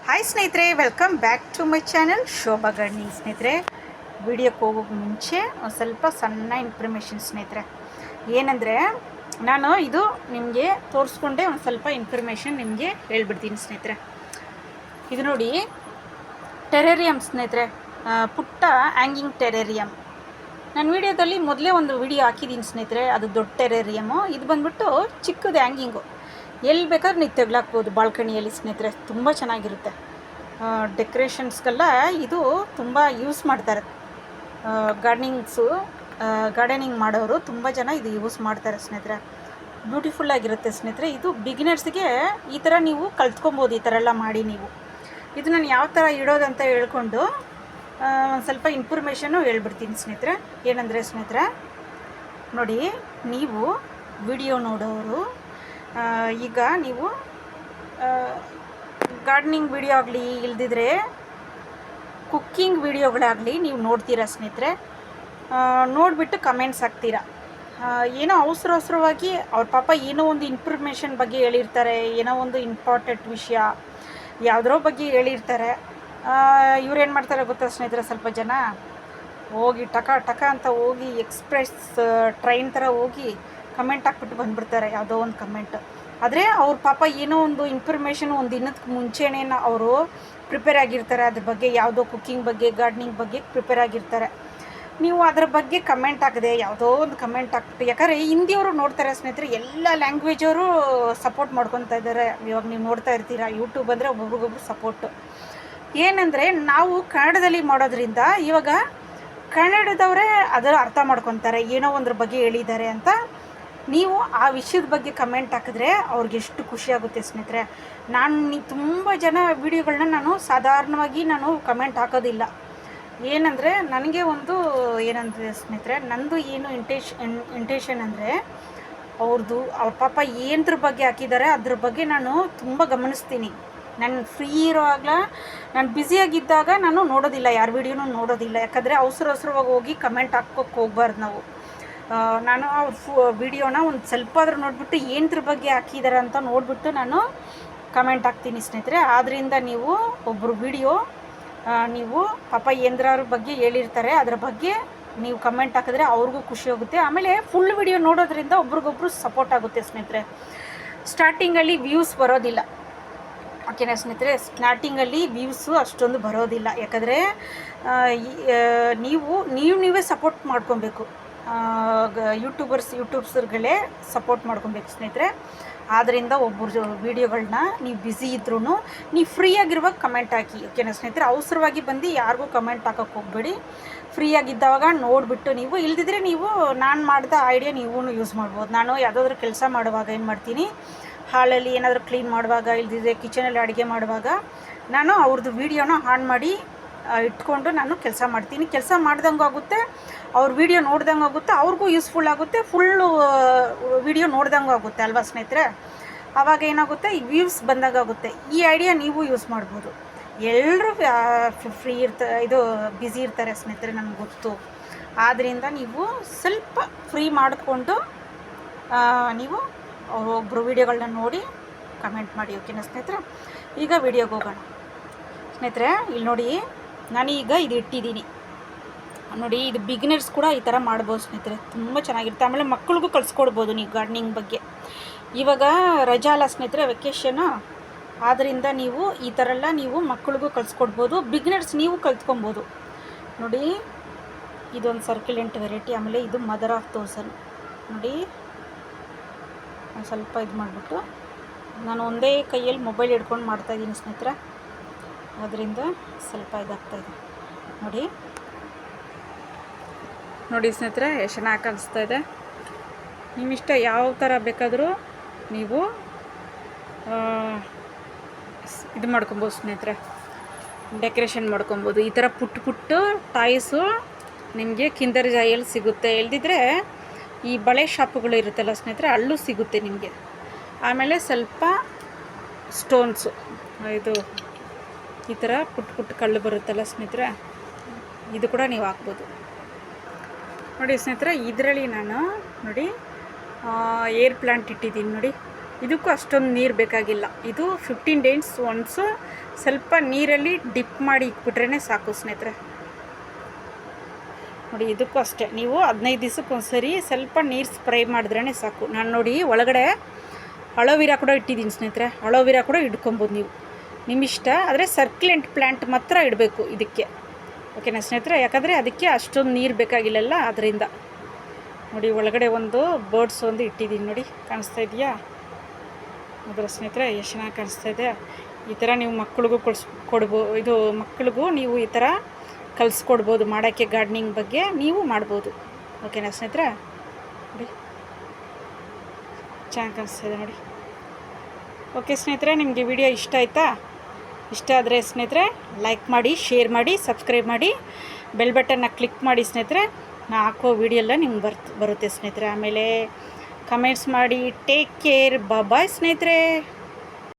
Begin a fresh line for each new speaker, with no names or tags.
Hi ಸ್ನೇಹಿತರೆ, welcome back to my channel Shobha gardening. ಸ್ನೇಹಿತರೆ, ವಿಡಿಯೋಕ್ಕೆ ಹೋಗೋಕ್ಕೆ ಮುಂಚೆ ಒಂದು ಸ್ವಲ್ಪ ಸಣ್ಣ ಇನ್ಫಾರ್ಮೇಷನ್ ಸ್ನೇಹಿತರೆ. ಏನಂದರೆ, ನಾನು ಇದು ನಿಮಗೆ ತೋರಿಸ್ಕೊಂಡೆ ಒಂದು ಸ್ವಲ್ಪ ಇನ್ಫಾರ್ಮೇಷನ್ ನಿಮಗೆ ಹೇಳ್ಬಿಡ್ತೀನಿ ಸ್ನೇಹಿತರೆ. ಇದು ನೋಡಿ, ಟೆರೇರಿಯಮ್ ಸ್ನೇಹಿತರೆ, ಪುಟ್ಟ ಹ್ಯಾಂಗಿಂಗ್ ಟೆರೇರಿಯಮ್. ನಾನು ವಿಡಿಯೋದಲ್ಲಿ ಮೊದಲೇ ಒಂದು ವಿಡಿಯೋ ಹಾಕಿದ್ದೀನಿ ಸ್ನೇಹಿತರೆ, ಅದು ದೊಡ್ಡ ಟೆರೇರಿಯಮ್ಮು. ಇದು ಬಂದ್ಬಿಟ್ಟು ಚಿಕ್ಕದು ಹ್ಯಾಂಗಿಂಗು, ಎಲ್ಲಿ ಬೇಕಾದ್ರೆ ನೀವು ತೆಗ್ಲಾಕ್ಬೋದು ಬಾಲ್ಕನಿಯಲ್ಲಿ ಸ್ನೇಹಿತರೆ. ತುಂಬ ಚೆನ್ನಾಗಿರುತ್ತೆ. ಡೆಕೋರೇಷನ್ಸ್ಗೆಲ್ಲ ಇದು ತುಂಬ ಯೂಸ್ ಮಾಡ್ತಾರೆ. ಗಾರ್ಡನಿಂಗ್ ಮಾಡೋರು ತುಂಬ ಜನ ಇದು ಯೂಸ್ ಮಾಡ್ತಾರೆ ಸ್ನೇಹಿತರೆ. ಬ್ಯೂಟಿಫುಲ್ಲಾಗಿರುತ್ತೆ ಸ್ನೇಹಿತರೆ. ಇದು ಬಿಗಿನರ್ಸ್ಗೆ ಈ ಥರ ನೀವು ಕಲ್ತ್ಕೊಬೋದು, ಈ ಥರ ಎಲ್ಲ ಮಾಡಿ ನೀವು. ಇದು ನಾನು ಯಾವ ಥರ ಇಡೋದಂತ ಹೇಳ್ಕೊಂಡು ಒಂದು ಸ್ವಲ್ಪ ಇನ್ಫಾರ್ಮೇಷನ್ನು ಹೇಳ್ಬಿಡ್ತೀನಿ ಸ್ನೇಹಿತರೆ. ಏನಂದರೆ ಸ್ನೇಹಿತರೆ, ನೋಡಿ, ನೀವು ವಿಡಿಯೋ ನೋಡೋರು ಈಗ ನೀವು ಗಾರ್ಡನಿಂಗ್ ವಿಡಿಯೋ ಆಗಲಿ ಇಲ್ದಿದ್ರೆ ಕುಕ್ಕಿಂಗ್ ವಿಡಿಯೋಗಳಾಗಲಿ ನೀವು ನೋಡ್ತೀರಾ ಸ್ನೇಹಿತರೆ. ನೋಡಿಬಿಟ್ಟು ಕಮೆಂಟ್ಸ್ ಹಾಕ್ತೀರಾ. ಏನೋ ಅವಸರವಾಗಿ ಅವ್ರ ಪಾಪ ಏನೋ ಒಂದು ಇನ್ಫಾರ್ಮೇಷನ್ ಬಗ್ಗೆ ಹೇಳಿರ್ತಾರೆ, ಏನೋ ಒಂದು ಇಂಪಾರ್ಟೆಂಟ್ ವಿಷಯ ಯಾವುದರೋ ಬಗ್ಗೆ ಹೇಳಿರ್ತಾರೆ. ಇವ್ರೇನು ಮಾಡ್ತಾರೆ ಗೊತ್ತಾ ಸ್ನೇಹಿತರೆ, ಸ್ವಲ್ಪ ಜನ ಹೋಗಿ ಟಕ ಅಂತ ಹೋಗಿ ಎಕ್ಸ್ಪ್ರೆಸ್ ಟ್ರೈನ್ ಥರ ಹೋಗಿ ಕಮೆಂಟ್ ಹಾಕ್ಬಿಟ್ಟು ಬಂದುಬಿಡ್ತಾರೆ, ಯಾವುದೋ ಒಂದು ಕಮೆಂಟ್. ಆದರೆ ಅವ್ರ ಪಾಪ ಏನೋ ಒಂದು ಇನ್ಫಾರ್ಮೇಷನ್ ಒಂದು ದಿನಕ್ಕೆ ಮುಂಚೆನೇ ಅವರು ಪ್ರಿಪೇರ್ ಆಗಿರ್ತಾರೆ. ಅದ್ರ ಬಗ್ಗೆ ಯಾವುದೋ ಕುಕ್ಕಿಂಗ್ ಬಗ್ಗೆ, ಗಾರ್ಡನಿಂಗ್ ಬಗ್ಗೆ ಪ್ರಿಪೇರ್ ಆಗಿರ್ತಾರೆ. ನೀವು ಅದ್ರ ಬಗ್ಗೆ ಕಮೆಂಟ್ ಹಾಕಿದೆ, ಯಾವುದೋ ಒಂದು ಕಮೆಂಟ್ ಹಾಕ್ಬಿಟ್ಟು, ಯಾಕಂದರೆ ಹಿಂದಿಯವರು ನೋಡ್ತಾರೆ ಸ್ನೇಹಿತರೆ, ಎಲ್ಲ ಲ್ಯಾಂಗ್ವೇಜವರು ಸಪೋರ್ಟ್ ಮಾಡ್ಕೊತಾ ಇದ್ದಾರೆ. ಇವಾಗ ನೀವು ನೋಡ್ತಾ ಇರ್ತೀರಾ, ಯೂಟ್ಯೂಬ್ ಅಂದರೆ ಒಬ್ರಿಗೊಬ್ರು ಸಪೋರ್ಟು. ಏನಂದರೆ, ನಾವು ಕನ್ನಡದಲ್ಲಿ ಮಾಡೋದ್ರಿಂದ ಇವಾಗ ಕನ್ನಡದವರೇ ಅದರ ಅರ್ಥ ಮಾಡ್ಕೊತಾರೆ, ಏನೋ ಒಂದ್ರ ಬಗ್ಗೆ ಹೇಳಿದ್ದಾರೆ ಅಂತ. ನೀವು ಆ ವಿಷಯದ ಬಗ್ಗೆ ಕಮೆಂಟ್ ಹಾಕಿದ್ರೆ ಅವ್ರಿಗೆ ಎಷ್ಟು ಖುಷಿಯಾಗುತ್ತೆ ಸ್ನೇಹಿತರೆ. ತುಂಬ ಜನ ವಿಡಿಯೋಗಳನ್ನ ನಾನು ಸಾಧಾರಣವಾಗಿ ಕಮೆಂಟ್ ಹಾಕೋದಿಲ್ಲ. ಏನಂದರೆ, ನನಗೆ ಒಂದು ಏನಂದರೆ ಸ್ನೇಹಿತರೆ, ನಂದು ಏನು ಇಂಟೆನ್ಷನ್ ಅಂದರೆ, ಅವ್ರ ಪಾಪ ಏನದ್ರ ಬಗ್ಗೆ ಹಾಕಿದ್ದಾರೆ ಅದ್ರ ಬಗ್ಗೆ ನಾನು ತುಂಬ ಗಮನಿಸ್ತೀನಿ. ನಾನು ಫ್ರೀ ಇರೋವಾಗಲ, ನಾನು ಬ್ಯುಸಿಯಾಗಿದ್ದಾಗ ನಾನು ನೋಡೋದಿಲ್ಲ, ಯಾರ ವಿಡಿಯೋನೂ ನೋಡೋದಿಲ್ಲ. ಯಾಕಂದರೆ ಅವಸರವಾಗಿ ಹೋಗಿ ಕಮೆಂಟ್ ಹಾಕೋಕ್ಕೆ ಹೋಗ್ಬಾರ್ದು ನಾವು. ನಾನು ಅವ್ರ ವಿಡಿಯೋನ ಒಂದು ಸ್ವಲ್ಪ ಆದರೂ ನೋಡಿಬಿಟ್ಟು ಏನದ್ರ ಬಗ್ಗೆ ಹಾಕಿದ್ದಾರೆ ಅಂತ ನೋಡಿಬಿಟ್ಟು ನಾನು ಕಮೆಂಟ್ ಹಾಕ್ತೀನಿ ಸ್ನೇಹಿತರೆ. ಆದ್ದರಿಂದ ನೀವು ಒಬ್ಬರು ವಿಡಿಯೋ ನೀವು ಪಾಪ ಏನರ ಬಗ್ಗೆ ಹೇಳಿರ್ತಾರೆ, ಅದರ ಬಗ್ಗೆ ನೀವು ಕಮೆಂಟ್ ಹಾಕಿದ್ರೆ ಅವ್ರಿಗೂ ಖುಷಿ ಹೋಗುತ್ತೆ. ಆಮೇಲೆ ಫುಲ್ ವಿಡಿಯೋ ನೋಡೋದ್ರಿಂದ ಒಬ್ರಿಗೊಬ್ರು ಸಪೋರ್ಟ್ ಆಗುತ್ತೆ ಸ್ನೇಹಿತರೆ. ಸ್ಟಾರ್ಟಿಂಗಲ್ಲಿ ವ್ಯೂಸ್ ಬರೋದಿಲ್ಲ, ಓಕೆನಾ ಸ್ನೇಹಿತರೆ. ಸ್ಟಾರ್ಟಿಂಗಲ್ಲಿ ವ್ಯೂಸು ಅಷ್ಟೊಂದು ಬರೋದಿಲ್ಲ. ಯಾಕಂದರೆ ನೀವೇ ಸಪೋರ್ಟ್ ಮಾಡ್ಕೊಬೇಕು. ಯೂಟ್ಯೂಬ್ಸರ್ಗಳೇ ಸಪೋರ್ಟ್ ಮಾಡ್ಕೊಬೇಕು ಸ್ನೇಹಿತರೆ. ಆದ್ದರಿಂದ ಒಬ್ಬರು ವೀಡಿಯೋಗಳನ್ನ ನೀವು ಬ್ಯುಸಿ ಇದ್ರೂ ನೀವು ಫ್ರೀಯಾಗಿರುವಾಗ ಕಮೆಂಟ್ ಹಾಕಿ, ಓಕೆನಾ ಸ್ನೇಹಿತರೆ. ಅವಸರವಾಗಿ ಬಂದು ಯಾರಿಗೂ ಕಮೆಂಟ್ ಹಾಕೋಕ್ಕೆ ಹೋಗಬೇಡಿ. ಫ್ರೀಯಾಗಿದ್ದಾಗ ನೋಡಿಬಿಟ್ಟು ನೀವು, ಇಲ್ದಿದ್ರೆ ನೀವು ನಾನು ಮಾಡಿದ ಐಡಿಯಾ ನೀವು ಯೂಸ್ ಮಾಡ್ಬೋದು. ನಾನು ಯಾವುದಾದ್ರೂ ಕೆಲಸ ಮಾಡುವಾಗ ಏನು ಮಾಡ್ತೀನಿ, ಹಾಲಲ್ಲಿ ಏನಾದರೂ ಕ್ಲೀನ್ ಮಾಡುವಾಗ, ಇಲ್ದಿದ್ರೆ ಕಿಚನಲ್ಲಿ ಅಡುಗೆ ಮಾಡುವಾಗ ನಾನು ಅವ್ರದ್ದು ವೀಡಿಯೋನ ಆನ್ ಮಾಡಿ ಇಟ್ಕೊಂಡು ನಾನು ಕೆಲಸ ಮಾಡ್ತೀನಿ. ಕೆಲಸ ಮಾಡ್ದಂಗೆ ಆಗುತ್ತೆ, ಅವ್ರ ವೀಡಿಯೋ ನೋಡ್ದಂಗೆ ಆಗುತ್ತೆ, ಅವ್ರಿಗೂ ಯೂಸ್ಫುಲ್ ಆಗುತ್ತೆ, ಫುಲ್ಲು ವೀಡಿಯೋ ನೋಡ್ದಂಗೆ ಆಗುತ್ತೆ ಅಲ್ವಾ ಸ್ನೇಹಿತರೆ. ಆವಾಗ ಏನಾಗುತ್ತೆ, ಈ ವ್ಯೂಸ್ ಬಂದಾಗ ಆಗುತ್ತೆ. ಈ ಐಡಿಯಾ ನೀವು ಯೂಸ್ ಮಾಡ್ಬೋದು. ಎಲ್ಲರೂ ಫ್ರೀ ಬ್ಯುಸಿ ಇರ್ತಾರೆ ಸ್ನೇಹಿತರೆ, ನನಗೆ ಗೊತ್ತು. ಆದ್ದರಿಂದ ನೀವು ಸ್ವಲ್ಪ ಫ್ರೀ ಮಾಡಿಕೊಂಡು ನೀವು ಒಬ್ಬರು ವೀಡಿಯೋಗಳನ್ನ ನೋಡಿ ಕಮೆಂಟ್ ಮಾಡಿ, ಓಕೆನಾ ಸ್ನೇಹಿತರೆ. ಈಗ ವೀಡಿಯೋಗೆ ಹೋಗೋಣ ಸ್ನೇಹಿತರೆ. ಇಲ್ಲಿ ನೋಡಿ, ನಾನೀಗ ಇದು ಇಟ್ಟಿದ್ದೀನಿ ನೋಡಿ. ಇದು ಬಿಗಿನರ್ಸ್ ಕೂಡ ಈ ಥರ ಮಾಡ್ಬೋದು ಸ್ನೇಹಿತರೆ, ತುಂಬ ಚೆನ್ನಾಗಿರುತ್ತೆ. ಆಮೇಲೆ ಮಕ್ಕಳಿಗೂ ಕಲಿಸ್ಕೊಡ್ಬೋದು ನೀವು ಗಾರ್ಡನಿಂಗ್ ಬಗ್ಗೆ. ಇವಾಗ ರಜಾ ಅಲ್ಲ ಸ್ನೇಹಿತರೆ, ವೆಕೇಷನ್ನು. ಆದ್ದರಿಂದ ನೀವು ಈ ಥರ ಎಲ್ಲ ನೀವು ಮಕ್ಕಳಿಗೂ ಕಲಿಸ್ಕೊಡ್ಬೋದು. ಬಿಗಿನರ್ಸ್ ನೀವು ಕಲ್ತ್ಕೊಬೋದು ನೋಡಿ. ಇದೊಂದು ಸರ್ಕ್ಯುಲೆಂಟ್ ವೆರೈಟಿ. ಆಮೇಲೆ ಇದು ಮದರ್ ಆಫ್ ಥೌಸಂಡ್ ನೋಡಿ. ಸ್ವಲ್ಪ ಇದು ಮಾಡಿಬಿಟ್ಟು ನಾನು ಒಂದೇ ಕೈಯಲ್ಲಿ ಮೊಬೈಲ್ ಹಿಡ್ಕೊಂಡು ಮಾಡ್ತಾಯಿದ್ದೀನಿ ಸ್ನೇಹಿತರೆ, ಅದರಿಂದ ಸ್ವಲ್ಪ ಇದಾಗ್ತಾಯಿದೆ ನೋಡಿ ಸ್ನೇಹಿತರೆ. ಎಷ್ಟು ಚೆನ್ನಾಗಿ ಕಾಣಿಸ್ತಾ ಇದೆ. ನಿಮ್ಮಿಷ್ಟ ಯಾವ ಥರ ಬೇಕಾದರೂ ನೀವು ಇದು ಮಾಡ್ಕೊಬೋದು ಸ್ನೇಹಿತರೆ, ಡೆಕೋರೇಷನ್ ಮಾಡ್ಕೊಬೋದು. ಈ ಥರ ಪುಟ್ಟ ಟಾಯ್ಸು ನಿಮಗೆ ಕಿಂಡರ್ ಜಾಯಲ್ಲಿ ಸಿಗುತ್ತೆ. ಇಲ್ದಿದ್ರೆ ಈ ಬಳೆ ಶಾಪುಗಳು ಇರುತ್ತಲ್ಲ ಸ್ನೇಹಿತರೆ, ಅಲ್ಲೂ ಸಿಗುತ್ತೆ ನಿಮಗೆ. ಆಮೇಲೆ ಸ್ವಲ್ಪ ಸ್ಟೋನ್ಸು, ಇದು ಈ ಥರ ಪುಟ್ಟ ಕಲ್ಲು ಬರುತ್ತಲ್ಲ ಸ್ನೇಹಿತರೆ, ಇದು ಕೂಡ ನೀವು ಹಾಕ್ಬೋದು ನೋಡಿ ಸ್ನೇಹಿತರೆ. ಇದರಲ್ಲಿ ನಾನು ನೋಡಿ ಏರ್ ಪ್ಲಾಂಟ್ ಇಟ್ಟಿದ್ದೀನಿ ನೋಡಿ. ಇದಕ್ಕೂ ಅಷ್ಟೊಂದು ನೀರು ಬೇಕಾಗಿಲ್ಲ. ಇದು 15 ಡೇಸ್ ಒನ್ಸು ಸ್ವಲ್ಪ ನೀರಲ್ಲಿ ಡಿಪ್ ಮಾಡಿ ಇಕ್ಬಿಟ್ರೇ ಸಾಕು ಸ್ನೇಹಿತರೆ. ನೋಡಿ ಇದಕ್ಕೂ ಅಷ್ಟೇ, ನೀವು 15 ದಿವಸಕ್ಕೊಂದ್ಸರಿ ಸ್ವಲ್ಪ ನೀರು ಸ್ಪ್ರೇ ಮಾಡಿದ್ರೇ ಸಾಕು. ನಾನು ನೋಡಿ ಒಳಗಡೆ ಅಲೋವಿರಾ ಕೂಡ ಇಟ್ಟಿದ್ದೀನಿ ಸ್ನೇಹಿತರೆ. ಅಲೋವಿರಾ ಕೂಡ ಇಟ್ಕೊಬೋದು ನೀವು, ನಿಮ್ಮಿಷ್ಟ. ಆದರೆ ಸರ್ಕ್ಯುಲೆಂಟ್ ಪ್ಲ್ಯಾಂಟ್ ಮಾತ್ರ ಇಡಬೇಕು ಇದಕ್ಕೆ, ಓಕೆನಾ ಸ್ನೇಹಿತರೆ? ಯಾಕಂದರೆ ಅದಕ್ಕೆ ಅಷ್ಟೊಂದು ನೀರು ಬೇಕಾಗಿಲ್ಲಲ್ಲ, ಅದರಿಂದ. ನೋಡಿ ಒಳಗಡೆ ಒಂದು ಬರ್ಡ್ಸ್ ಒಂದು ಇಟ್ಟಿದ್ದೀನಿ, ನೋಡಿ ಕಾಣಿಸ್ತಾ ಇದೆಯಾ ಅದರ ಸ್ನೇಹಿತರೆ? ಎಷ್ಟು ಚೆನ್ನಾಗಿ ಕಾಣಿಸ್ತಾ ಇದೆ. ಈ ಥರ ನೀವು ಮಕ್ಕಳಿಗೂ ಇದು ಮಕ್ಕಳಿಗೂ ನೀವು ಈ ಥರ ಕಲಿಸ್ಕೊಡ್ಬೋದು ಮಾಡೋಕ್ಕೆ. ಗಾರ್ಡನಿಂಗ್ ಬಗ್ಗೆ ನೀವು ಮಾಡ್ಬೋದು, ಓಕೆನಾ ಸ್ನೇಹಿತರೆ? ನೋಡಿ ಚೆನ್ನಾಗಿ ಕಾಣಿಸ್ತಾ ಇದೆ ನೋಡಿ. ಓಕೆ ಸ್ನೇಹಿತರೆ, ನಿಮಗೆ ವಿಡಿಯೋ ಇಷ್ಟ ಆಯಿತಾ? ಇಷ್ಟ ಆದರೆ ಸ್ನೇಹಿತರೆ ಲೈಕ್ ಮಾಡಿ, ಶೇರ್ ಮಾಡಿ, ಸಬ್ಸ್ಕ್ರೈಬ್ ಮಾಡಿ, ಬೆಲ್ ಬಟನ್ನ ಕ್ಲಿಕ್ ಮಾಡಿ ಸ್ನೇಹಿತರೆ. ನಾ ಹಾಕೋ ವಿಡಿಯೋ ಎಲ್ಲ ನಿಮ್ಗೆ ಬರುತ್ತೆ ಸ್ನೇಹಿತರೆ. ಆಮೇಲೆ ಕಮೆಂಟ್ಸ್ ಮಾಡಿ. ಟೇಕ್ ಕೇರ್, ಬಾಯ್ ಸ್ನೇಹಿತರೆ.